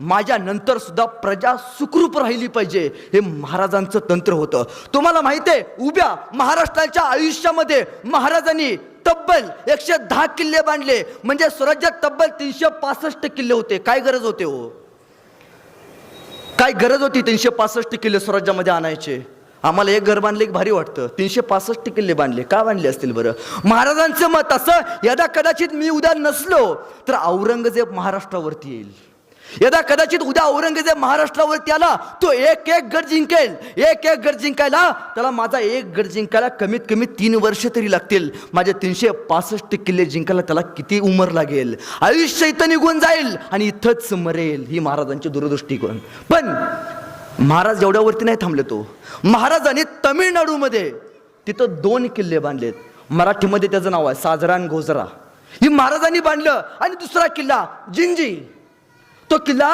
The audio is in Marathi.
माझ्या नंतर सुद्धा प्रजा सुखरूप राहिली पाहिजे, हे महाराजांचं तंत्र होतं. तुम्हाला माहिती आहे, उभ्या महाराष्ट्राच्या आयुष्यामध्ये महाराजांनी तब्बल 110 किल्ले बांधले. म्हणजे स्वराज्यात तब्बल 365 किल्ले होते. काय गरज होते हो, काय गरज होती 365 किल्ले स्वराज्यामध्ये आणायचे? आम्हाला एक घर बांधले की भारी वाटतं, 365 किल्ले बांधले. का बांधले असतील बरं? महाराजांचं मत असं, यदा कदाचित मी उद्या नसलो तर औरंगजेब महाराष्ट्रावरती येईल. यदा कदाचित उद्या औरंगजेब महाराष्ट्रावरती आला, तो एक एक गड जिंकेल. एक एक गड जिंकायला त्याला माझा एक गड जिंकायला कमीत कमी 3 वर्ष तरी लागतील. माझे 365 किल्ले जिंकायला त्याला किती उमर लागेल? आयुष्य इथं निघून जाईल आणि इथंच मरेल. ही महाराजांची दूरदृष्टिकोन. पण महाराज एवढ्यावरती नाही थांबले. तो महाराजांनी तमिळनाडूमध्ये तिथं 2 किल्ले बांधलेत. मराठीमध्ये त्याचं नाव आहे साजरान गोजरा. ही महाराजांनी बांधलं. आणि दुसरा किल्ला जिंजी, तो किल्ला